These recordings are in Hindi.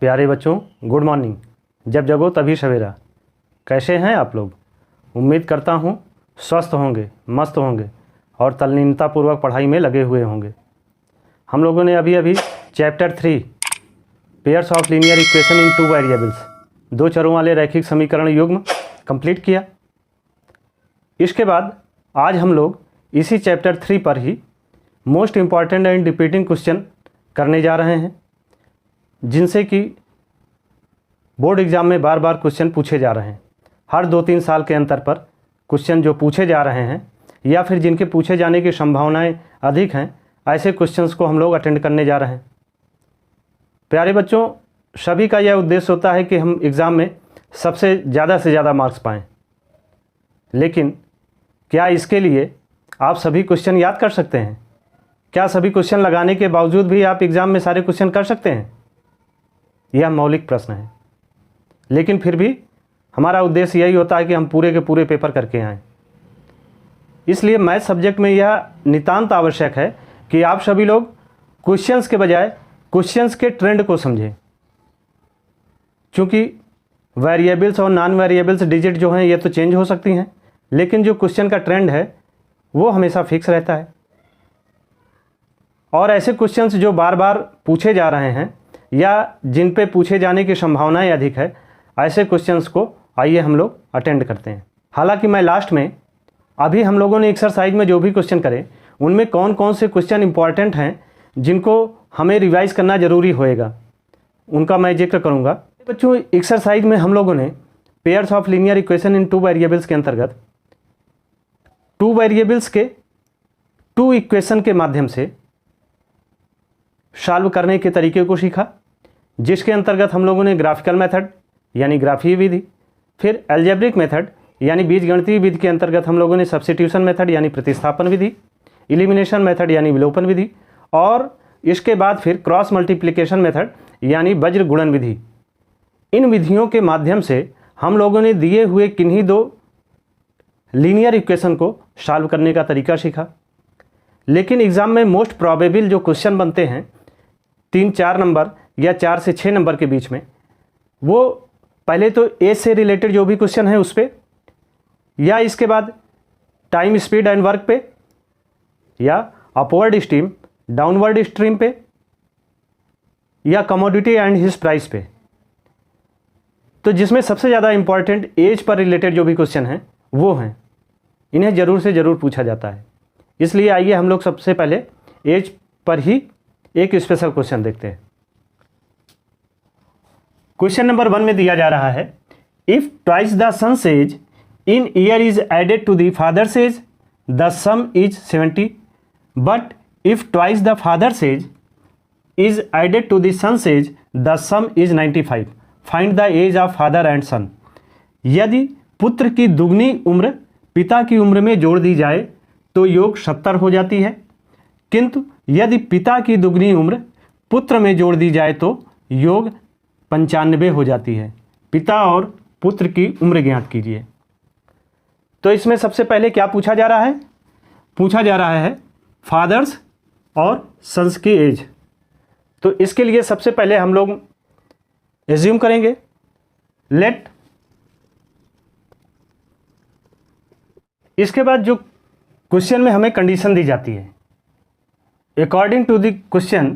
प्यारे बच्चों, गुड मॉर्निंग। जब जगो तभी सवेरा। कैसे हैं आप लोग? उम्मीद करता हूँ स्वस्थ होंगे, मस्त होंगे और तल्लीनतापूर्वक पढ़ाई में लगे हुए होंगे। हम लोगों ने अभी chapter 3 pairs of linear equation in 2 variables, 2 चरों वाले रैखिक समीकरण युग्म कंप्लीट किया। इसके बाद आज हम लोग इसी चैप्टर 3 पर ही most important and repeating question करने जा रहे हैं, जिनसे कि बोर्ड एग्ज़ाम में बार बार क्वेश्चन पूछे जा रहे हैं। हर 2-3 साल के अंतर पर क्वेश्चन जो पूछे जा रहे हैं या फिर जिनके पूछे जाने की संभावनाएं अधिक हैं, ऐसे क्वेश्चंस को हम लोग अटेंड करने जा रहे हैं। प्यारे बच्चों, सभी का यह उद्देश्य होता है कि हम एग्ज़ाम में सबसे ज़्यादा से ज़्यादा मार्क्स पाएँ, लेकिन क्या इसके लिए आप सभी क्वेश्चन याद कर सकते हैं? क्या सभी क्वेश्चन लगाने के बावजूद भी आप एग्ज़ाम में सारे क्वेश्चन कर सकते हैं? यह मौलिक प्रश्न है, लेकिन फिर भी हमारा उद्देश्य यही होता है कि हम पूरे के पूरे पेपर करके आएँ। इसलिए मैथ सब्जेक्ट में यह नितांत आवश्यक है कि आप सभी लोग क्वेश्चंस के बजाय क्वेश्चंस के ट्रेंड को समझें, क्योंकि वेरिएबल्स और नॉन वेरिएबल्स डिजिट जो हैं ये तो चेंज हो सकती हैं, लेकिन जो क्वेश्चन का ट्रेंड है वो हमेशा फिक्स रहता है। और ऐसे क्वेश्चंस जो बार बार पूछे जा रहे हैं या जिन पे पूछे जाने की संभावनाएं अधिक है, ऐसे क्वेश्चंस को आइए हम लोग अटेंड करते हैं। हालांकि मैं लास्ट में अभी हम लोगों ने एक्सरसाइज में जो भी क्वेश्चन करे उनमें कौन कौन से क्वेश्चन इंपॉर्टेंट हैं जिनको हमें रिवाइज करना ज़रूरी होएगा, उनका मैं जिक्र करूँगा। बच्चों, एक्सरसाइज में हम लोगों ने pairs of linear equation in 2 variables के अंतर्गत 2 वेरिएबल्स के 2 इक्वेशन के माध्यम से सॉल्व करने के तरीके को सीखा, जिसके अंतर्गत हम लोगों ने ग्राफिकल मेथड यानी ग्राफीय विधि, फिर अलजेब्रिक मेथड यानी बीजगणितीय विधि के अंतर्गत हम लोगों ने सब्स्टिट्यूशन मेथड यानी प्रतिस्थापन विधि, एलिमिनेशन मेथड यानी विलोपन विधि, और इसके बाद फिर क्रॉस मल्टीप्लिकेशन मेथड यानी वज्र गुणन विधि। इन विधियों के माध्यम से हम लोगों ने दिए हुए किन्हीं 2 लीनियर इक्वेशन को सॉल्व करने का तरीका सीखा। लेकिन एग्ज़ाम में मोस्ट प्रोबेबल जो क्वेश्चन बनते हैं 3-4 नंबर या 4 से 6 नंबर के बीच में, वो पहले तो ए से रिलेटेड जो भी क्वेश्चन है उस पर, या इसके बाद टाइम स्पीड एंड वर्क पे, या अपवर्ड स्ट्रीम डाउनवर्ड स्ट्रीम पे, या कमोडिटी एंड हिज प्राइस पे। तो जिसमें सबसे ज़्यादा इंपॉर्टेंट एज पर रिलेटेड जो भी क्वेश्चन हैं वो हैं, इन्हें ज़रूर से ज़रूर पूछा जाता है। इसलिए आइए हम लोग सबसे पहले एज पर ही एक स्पेशल क्वेश्चन देखते हैं। क्वेश्चन नंबर 1 में दिया जा रहा है, if twice the son's age in year is added to the father's age the sum is 70, but if twice the father's age is added to the son's age the sum is 95, find the age of father and son. यदि पुत्र की दुगनी उम्र पिता की उम्र में जोड़ दी जाए तो योग 70 हो जाती है, किंतु यदि पिता की दुगनी उम्र पुत्र में जोड़ दी जाए तो योग 95 हो जाती है। पिता और पुत्र की उम्र ज्ञात कीजिए। तो इसमें सबसे पहले क्या पूछा जा रहा है? पूछा जा रहा है फादर्स और सन्स की एज। तो इसके लिए सबसे पहले हम लोग एज्यूम करेंगे, लेट, इसके बाद जो क्वेश्चन में हमें कंडीशन दी जाती है, अकॉर्डिंग टू द क्वेश्चन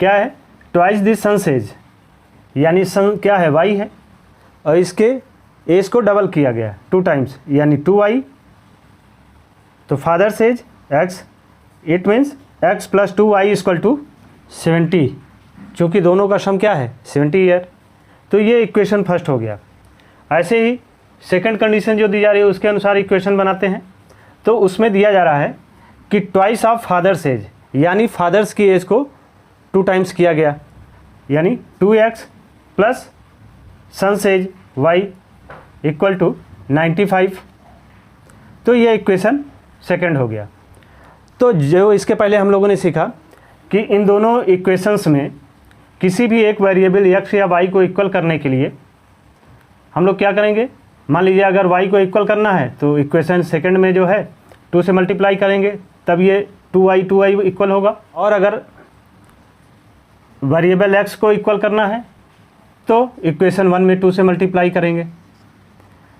क्या है, ट्वाइस द सन्स एज, यानी सन क्या है, वाई है, और इसके एज को डबल किया गया 2 टाइम्स यानी 2y, तो father's age x, it means x + 2y = 70, चूँकि दोनों का सम क्या है 70 ईयर। तो ये इक्वेशन फर्स्ट हो गया। ऐसे ही सेकंड कंडीशन जो दी जा रही है उसके अनुसार इक्वेशन बनाते हैं। तो उसमें दिया जा रहा है कि ट्वाइस ऑफ फादर्स एज, यानी फादर्स की एज को 2 टाइम्स किया गया, यानी 2x + सन्स एज y = 95। तो ये इक्वेशन सेकंड हो गया। तो जो इसके पहले हम लोगों ने सीखा कि इन दोनों इक्वेशंस में किसी भी एक वेरिएबल x या y को इक्वल करने के लिए हम लोग क्या करेंगे, मान लीजिए अगर y को इक्वल करना है तो इक्वेशन सेकंड में जो है 2 से मल्टीप्लाई करेंगे, तब ये 2y इक्वल होगा। और अगर वेरिएबल x को इक्वल करना है तो इक्वेशन 1 में 2 से मल्टीप्लाई करेंगे।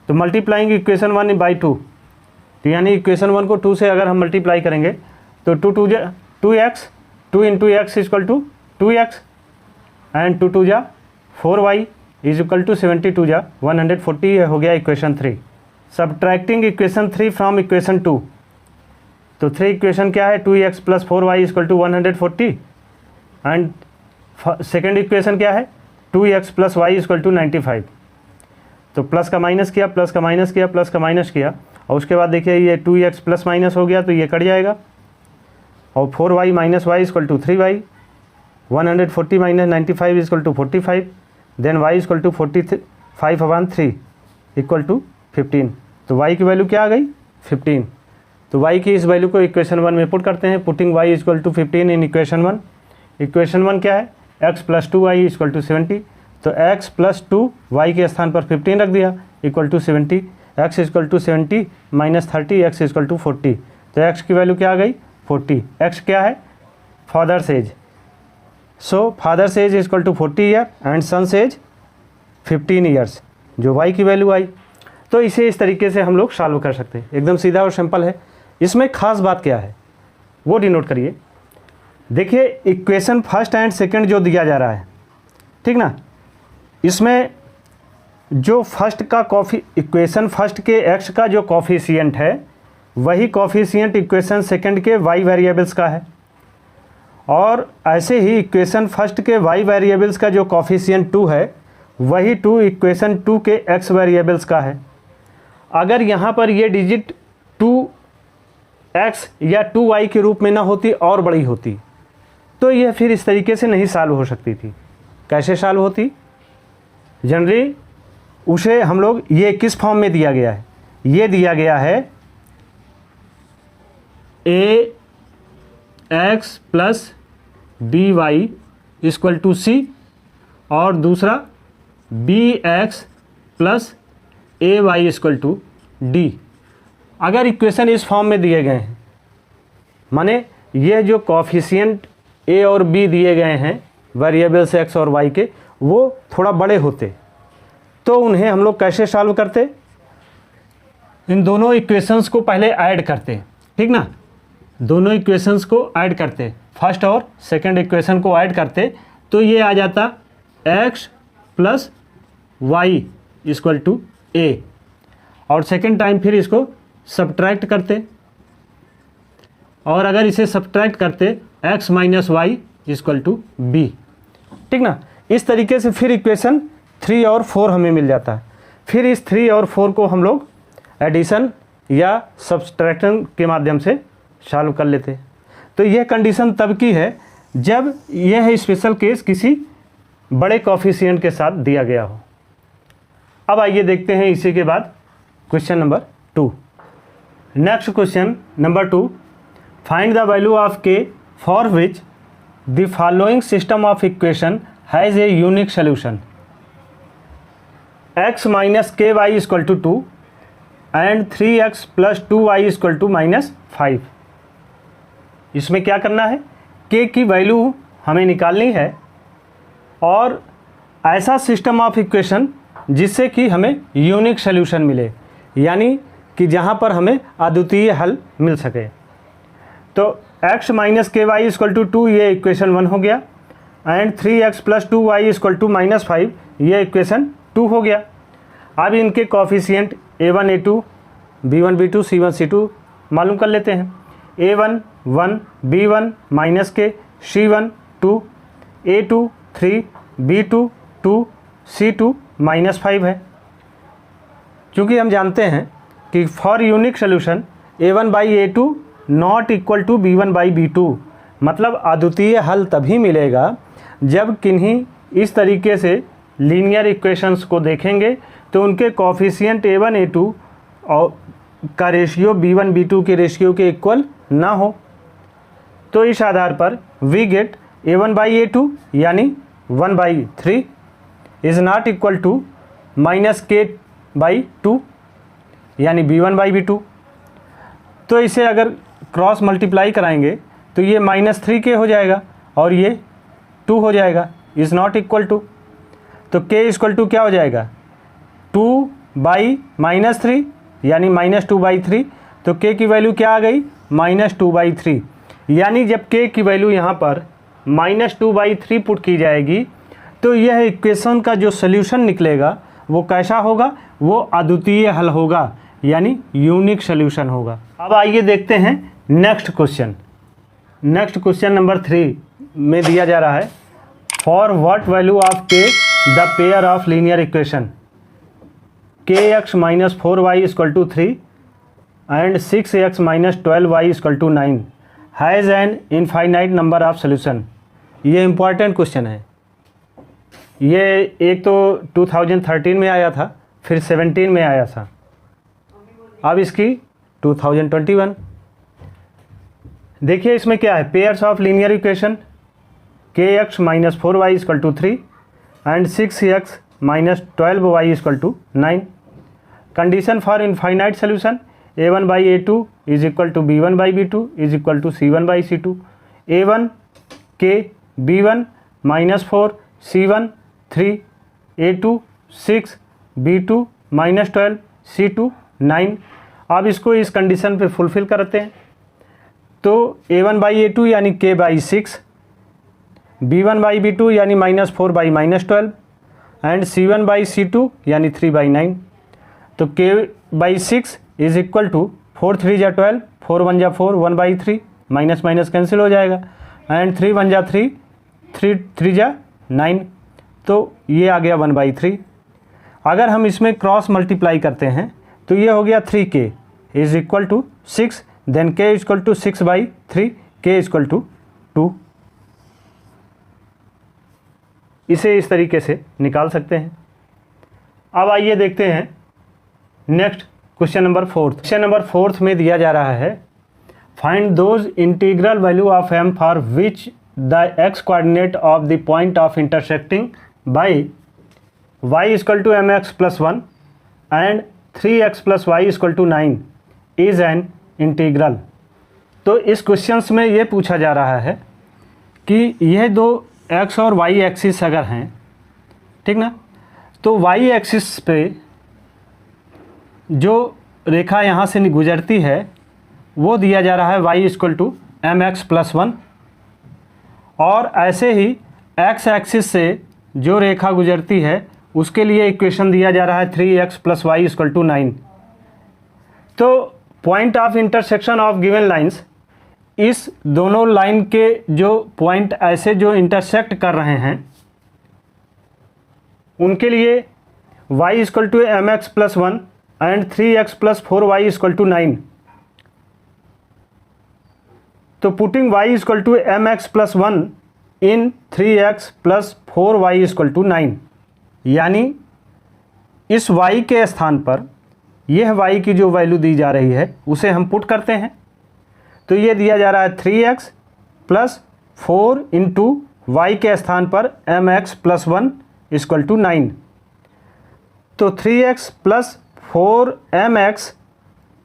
तो मल्टीप्लाइंग इक्वेशन 1 बाई 2, तो यानी इक्वेशन 1 को 2 से अगर हम मल्टीप्लाई करेंगे तो 2x, 2 into x equal to 2x and 2 2 जा 4y इज इक्वल टू 72 जा 140। ये हो गया equation 3। Subtracting equation 3 from equation 2, तो 3 इक्वेशन क्या है, 2x plus 4y equal to 140 and second equation क्या है, 2x plus y equal to 95। तो प्लस का माइनस किया, प्लस का माइनस किया, प्लस का माइनस किया, और उसके बाद देखिए ये 2x प्लस माइनस हो गया तो ये कट जाएगा, और 4y minus y equal to 3y, 140 minus 95 equal to 45, then y equal to 45/3 equal to 15। तो y की वैल्यू क्या आ गई, 15। तो y की इस वैल्यू को इक्वेशन 1 में पुट करते हैं, putting y equal to 15 in equation 1। Equation 1 क्या है, x plus 2y equal to 70, तो x प्लस 2y के स्थान पर 15 रख दिया equal to 70, x equal to 70 minus 30 x equal to 40। तो x की वैल्यू क्या आ गई, 40। x क्या है, father's age, so father's age equal to 40 year and son's age 15 years, जो y की वैल्यू आई। तो इसे इस तरीके से हम लोग सॉल्व कर सकते हैं, एकदम सीधा और सिंपल है। इसमें खास बात क्या है वो डिनोट करिए। देखिए इक्वेशन फर्स्ट एंड सेकंड जो दिया जा रहा है, ठीक ना, इसमें जो फर्स्ट का इक्वेशन फर्स्ट के x का जो कॉफिशिएंट है वही कॉफिशिएंट इक्वेशन सेकंड के y वेरिएबल्स का है, और ऐसे ही इक्वेशन फर्स्ट के y वेरिएबल्स का जो कॉफिशिएंट 2 है वही 2 इक्वेशन 2 के x वेरिएबल्स का है। अगर यहाँ पर ये डिजिट 2x या 2y के रूप में ना होती और बड़ी होती तो यह फिर इस तरीके से नहीं सॉल्व हो सकती थी। कैसे सॉल्व होती, जनरली उसे हम लोग, ये किस फॉर्म में दिया गया है, ये दिया गया है ax plus by equal to c, और दूसरा bx plus ay equal to d। अगर इक्वेशन इस फॉर्म में दिए गए हैं, माने ये जो कॉफिशिएंट a और b दिए गए हैं वेरिएबल्स x और y के, वो थोड़ा बड़े होते तो उन्हें हम लोग कैसे सॉल्व करते, इन दोनों इक्वेशंस को पहले ऐड करते, ठीक ना, दोनों इक्वेशंस को ऐड करते, फर्स्ट और सेकंड इक्वेशन को ऐड करते, तो ये आ जाता x plus y equal to a, और सेकंड टाइम फिर इसको सब्ट्रैक्ट करते, और अगर इसे सब्ट्रैक्ट करते x minus y equal to b, ठीक ना। इस तरीके से फिर इक्वेशन 3 और 4 हमें मिल जाता है। फिर इस 3 और 4 को हम लोग एडिशन या सब्सट्रैक्शन के माध्यम से सॉल्व कर लेते हैं। तो यह कंडीशन तब की है जब यह स्पेशल केस किसी बड़े कॉफिशिएंट के साथ दिया गया हो। अब आइए देखते हैं इसी के बाद question number 2। Next question number 2, find the value of k for which the following system of equation has a unique solution, x minus k y equal to 2 and 3x plus 2y equal to -5। इसमें क्या करना है, k की वैल्यू हमें निकालनी है और ऐसा सिस्टम ऑफ इक्वेशन जिससे कि हमें यूनिक सोल्यूशन मिले, यानी कि जहाँ पर हमें अद्वितीय हल मिल सके। तो x minus k y equal to 2 ये इक्वेशन 1 हो गया, and 3x plus 2y equal to -5 ये इक्वेशन 2 हो गया। अब इनके coefficient a1 a2 b1 b2 c1 c2 मालूम कर लेते हैं। a1 1 b1 माइनस के c1 2 a2 3 b2 2 c2 -5 है। क्योंकि हम जानते हैं कि for unique solution a1 by a2 not equal to b1 by b2, मतलब अद्वितीय हल तभी मिलेगा जब किन्हीं इस तरीके से लीनियर इक्वेशंस को देखेंगे तो उनके कॉफिशिएंट a1 a2 और का रेशियो b1 b2 के रेशियो के इक्वल ना हो। तो इस आधार पर we get a1 by a2 यानी 1/3 is not equal to minus k by 2 यानी b1 बाई b2। तो इसे अगर क्रॉस मल्टीप्लाई कराएंगे तो ये -3k हो जाएगा और ये 2 हो जाएगा, इज़ नॉट इक्वल टू, तो k इक्वल टू क्या हो जाएगा 2/-3 यानी -2/3, तो k की वैल्यू क्या आ गई -2/3, यानी जब k की वैल्यू यहाँ पर -2/3 पुट की जाएगी तो यह इक्वेशन का जो सल्यूशन निकलेगा वो कैसा होगा, वो अद्वितीय हल होगा, यानी यूनिक सल्यूशन होगा। अब आइए देखते हैं next question. Next question number 3 में दिया जा रहा है, for what value of k the pair of linear equation kx - 4y = 3 and 6x - 12y = 9 has an infinite number of solution. ये इम्पॉर्टेंट क्वेश्चन है। ये एक तो 2013 में आया था, फिर 17 में आया था, अब इसकी 2021। देखिए इसमें क्या है, pairs of linear equation kx - 4y = 3 and 6x - 12y = 9। Condition for infinite solution a1/a2 = b1/b2 = c1/c2। a1 k, b1 -4, c1 3, a2 6, b2 -12, c2 9। अब इसको इस कंडीशन पे फुलफिल करते हैं, तो a1/a2 यानी k/6, b1/b2 यानी -4/-12 एंड c1/c2 यानी 3/9। तो k/6 इज इक्वल टू 4 3 जा 12, 4 1 जा 4, 1/3, माइनस माइनस कैंसिल हो जाएगा, एंड 3 1 जा 3, 3 3 जा 9, तो ये आ गया 1/3। अगर हम इसमें क्रॉस मल्टीप्लाई करते हैं तो ये हो गया 3k is equal to 6, then k equal to 6/3, k equal to 2। इसे इस तरीके से निकाल सकते हैं। अब आइए देखते हैं next question number 4। Question number 4 में दिया जा रहा है, find those integral value of m for which the x coordinate of the point of intersecting by y = mx + 1 and 3x + y = 9 is an integral. तो इस क्वेश्चंस में ये पूछा जा रहा है कि यह दो x और y एक्सिस अगर हैं, ठीक ना, तो y एक्सिस पे जो रेखा यहाँ से गुजरती है वो दिया जा रहा है y = mx + 1, और ऐसे ही x एक्सिस से जो रेखा गुजरती है उसके लिए इक्वेशन दिया जा रहा है 3x + y = 9। तो point of intersection of given lines, इस दोनों लाइन के जो पॉइंट ऐसे जो इंटरसेक्ट कर रहे हैं उनके लिए y = mx + 1 and 3x + 4y = 9। तो पुटिंग y = mx + 1 इन 3x + 4y = 9, यानी इस y के स्थान पर यह y की जो वैल्यू दी जा रही है उसे हम पुट करते हैं, तो ये दिया जा रहा है 3x + 4 इंटू y के स्थान पर mx + 1 = 9। तो 3x + 4mx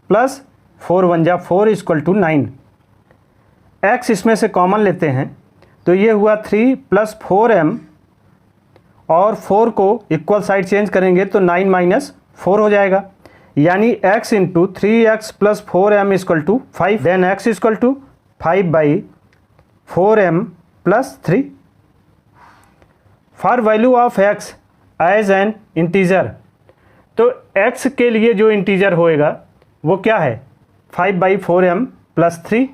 + 4 1 जा 4 = 9। x इसमें से कॉमन लेते हैं तो ये हुआ 3 + 4m, और 4 को इक्वल साइड चेंज करेंगे तो 9 - 4 हो जाएगा, यानी x × 3x + 4m = 5, then x = 5/4m + 3। For value of x as an integer, तो x के लिए जो इंटीजर होएगा वो क्या है 5/4m + 3।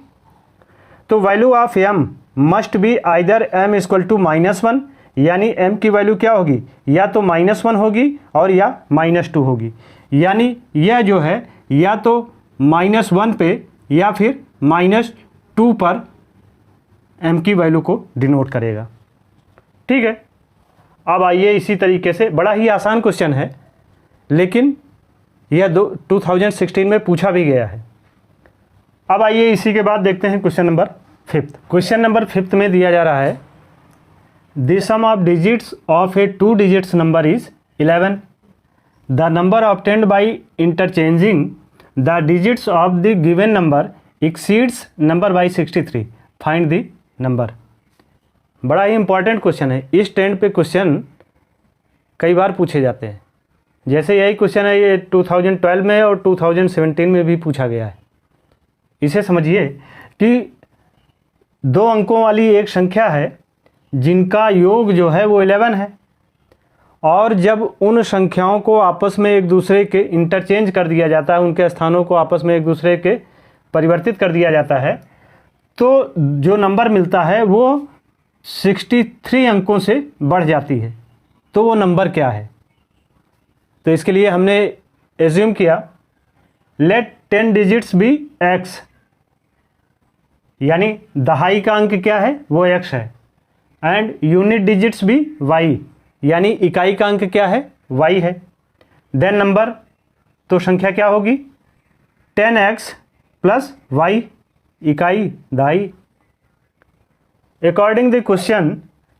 तो value of m must be either m = -1, यानी m की वैल्यू क्या होगी, या तो -1 होगी और या -2 होगी, यानी यह जो है या तो -1 पे या फिर -2 पर m की वैल्यू को डिनोट करेगा। ठीक है, अब आइए इसी तरीके से, बड़ा ही आसान क्वेश्चन है लेकिन यह 2016 में पूछा भी गया है। अब आइए इसी के बाद देखते हैं क्वेश्चन नंबर 5। क्वेश्चन नंबर 5 में दिया जा रहा है, the sum of digits of a 2 digits number is 11। The number obtained by interchanging the digits of the given number exceeds number by 63, find the number. बड़ा ही इंपॉर्टेंट क्वेश्चन है। इस ट्रेंड पे क्वेश्चन कई बार पूछे जाते हैं। जैसे यही क्वेश्चन है, ये 2012 में और 2017 में भी पूछा गया है। इसे समझिए कि 2 अंकों वाली एक संख्या है जिनका योग जो है वो 11 है, और जब उन संख्याओं को आपस में एक दूसरे के इंटरचेंज कर दिया जाता है, उनके स्थानों को आपस में एक दूसरे के परिवर्तित कर दिया जाता है, तो जो नंबर मिलता है वो 63 अंकों से बढ़ जाती है। तो वो नंबर क्या है? तो इसके लिए हमने एज्यूम किया, लेट 10 डिजिट्स बी x, यानी दहाई का अंक क्या है? वो x है। एंड यूनिट डिजिट्स भी y, यानी इकाई का अंक क्या है? y है। देन नंबर, तो संख्या क्या होगी? 10x प्लस y, इकाई दहाई। अकॉर्डिंग द क्वेश्चन,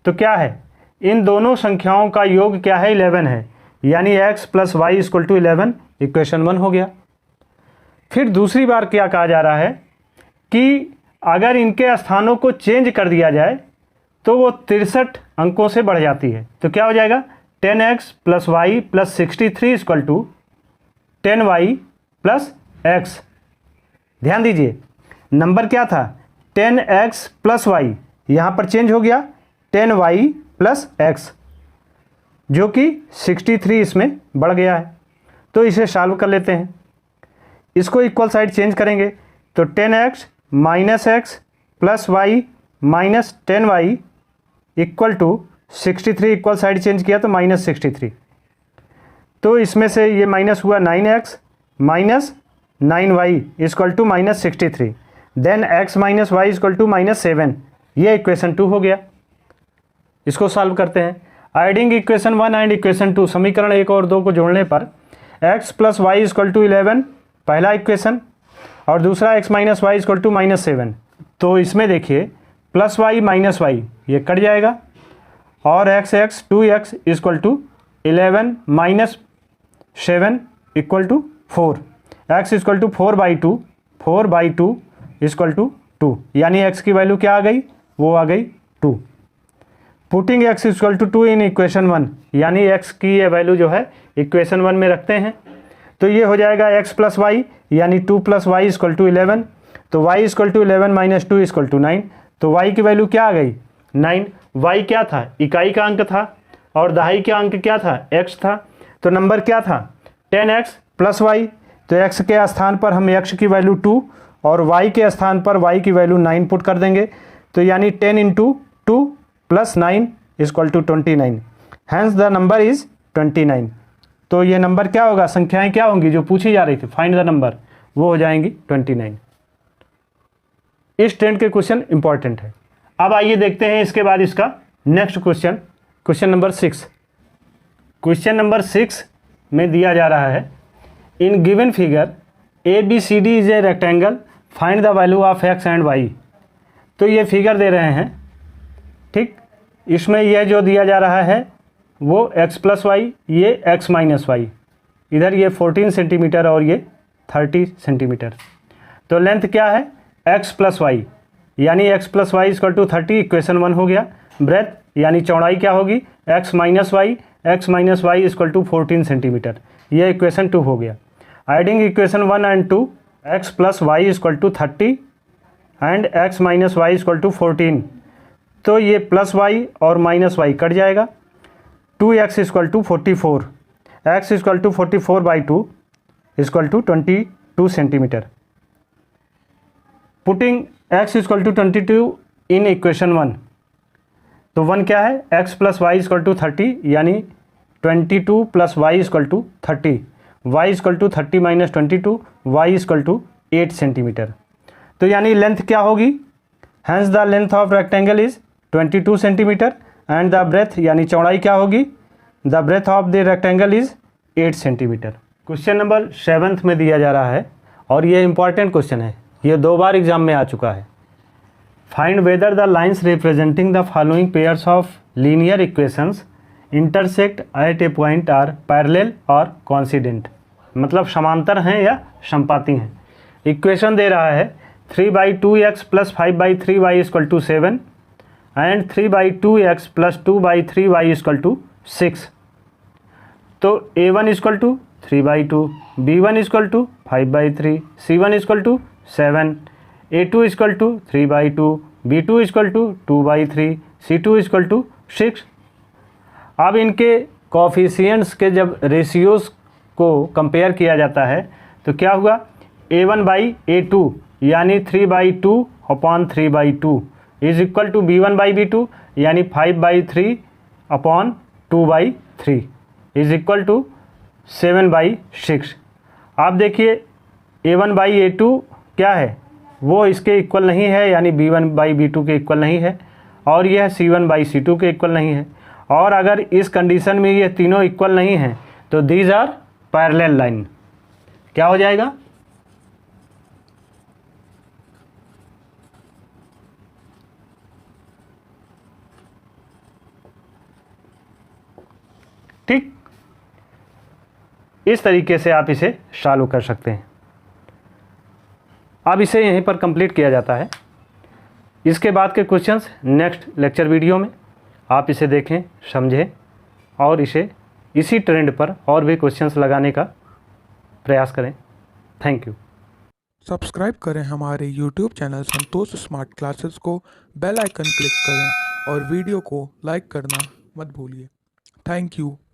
तो क्या है? इन दोनों संख्याओं का योग क्या है? 11 है, यानी x plus y equal to 11, equation 1 हो गया। फिर दूसरी बार क्या कहा जा रहा है कि अगर इनके स्थानों को चेंज कर दिया जाए तो वो 63 अंकों से बढ़ जाती है। तो क्या हो जाएगा? 10x plus y plus 63 equal to 10y plus x। ध्यान दीजिए, नंबर क्या था? 10x प्लस वाई, यहाँ पर चेंज हो गया 10y प्लस x, जो कि 63 इसमें बढ़ गया है। तो इसे सॉल्व कर लेते हैं। इसको इक्वल साइड चेंज करेंगे तो 10x minus x plus y minus 10y equal to 63, equal side change किया तो माइनस 63। तो इसमें से ये माइनस हुआ 9x minus 9y equal to minus 63। Then x minus y equal to minus 7। ये इक्वेशन 2 हो गया। इसको सॉल्व करते हैं। एडिंग इक्वेशन 1 एंड इक्वेशन 2, समीकरण 1 और 2 को जोड़ने पर x plus y equal to 11 पहला इक्वेशन, और दूसरा x minus y equal to minus 7। तो इसमें देखिए प्लस वाई माइनस वाई ये कट जाएगा, और x 2x equal to 11 minus 7 equal to 4, x equal to 4/2 equal to 2, यानी x की वैल्यू क्या आ गई? वो आ गई 2। Putting x equal to 2 in equation 1, यानी x की ये वैल्यू जो है इक्वेशन 1 में रखते हैं। तो ये हो जाएगा x प्लस वाई, यानी 2 प्लस वाई इक्वल टू 11। तो y equal to 11 minus 2 equal to 9। तो y की वैल्यू क्या आ गई? 9। y क्या था? इकाई का अंक था, और दहाई का अंक क्या था? x था। तो नंबर क्या था? 10x plus Y. तो x के स्थान पर हम x की वैल्यू 2 और y के स्थान पर y की वैल्यू 9 पुट कर देंगे। तो यानी 10 into 2 plus 9 equal to 29। Hence the number is 29। तो ये नंबर क्या होगा? संख्याएं क्या होंगी जो पूछी जा रही थी, फाइंड द नंबर, वो हो जाएंगी 29। इस ट्रेंड के क्वेश्चन इंपॉर्टेंट है। अब आइए देखते हैं इसके बाद इसका next question, question number 6। Question number 6 में दिया जा रहा है, in given figure ABCD is a rectangle, find the value of x and y। तो ये फिगर दे रहे हैं, ठीक। इसमें यह जो दिया जा रहा है वो x प्लस वाई, ये x माइनस वाई, इधर ये 14 सेंटीमीटर और ये 30 सेंटीमीटर। तो लेंथ क्या है? x प्लस वाई, यानी x plus y equal to 30, equation 1 हो गया। ब्रेथ यानी चौड़ाई क्या होगी? x minus y equal to 14 centimetre, ये इक्वेशन 2 हो गया। Adding equation 1 and 2, x plus y equal to 30 and x minus y equal to 14। तो ये प्लस वाई और माइनस वाई कट जाएगा। 2x equal to 44, x equal to 44/2 equal to 22 centimetre. Putting x equal to 22 in equation 1। तो 1 क्या है? x plus y equal to 30, यानी 22 plus y equal to 30, y equal to 30 minus 22, y equal to 8 centimetre. तो यानी लेंथ क्या होगी? Hence the length of rectangle is 22 centimetre and the breadth यानी चौड़ाई क्या होगी? The breadth of the rectangle is 8 centimetre. Question number 7 में दिया जा रहा है, और ये इंपॉर्टेंट क्वेश्चन है, ये 2 बार एग्जाम में आ चुका है। Find whether the lines representing the following pairs of linear equations intersect at a point are parallel or coincident, मतलब समांतर हैं या समपाती हैं। इक्वेशन दे रहा है 3/2x plus 5/3y equal to 7 and 3/2x plus 2/3y equal to 6। तो a1 equal to 3/2, b1 equal to 5/3, c1 equal to 7, a2 equal to 3/2, b2 equal to 2/3, c2 equal to 6। अब इनके कोफिशिएंट्स के जब रेशियोज़ को कंपेयर किया जाता है तो क्या हुआ, a1/a2 यानी 3/2/3/2 इज इक्वल टू b1/b2 यानी 5/3/2/3 इज इक्वल टू 7/6। आप देखिए a1/a2 क्या है, वो इसके इक्वल नहीं है यानी b1/b2 के इक्वल नहीं है, और यह c1/c2 के इक्वल नहीं है। और अगर इस कंडीशन में ये तीनों इक्वल नहीं हैं तो दीज आर पैरेलल लाइन। क्या हो जाएगा, ठीक। इस तरीके से आप इसे सॉल्व कर सकते हैं। अब इसे यहीं पर कंप्लीट किया जाता है। इसके बाद के क्वेश्चंस नेक्स्ट लेक्चर वीडियो में आप इसे देखें, समझें और इसी ट्रेंड पर और भी क्वेश्चंस लगाने का प्रयास करें। Thank you. सब्सक्राइब करें हमारे YouTube चैनल संतोष स्मार्ट क्लासेस को, बेल आइकन क्लिक करें और वीडियो को लाइक करना मत भूलिए। Thank you.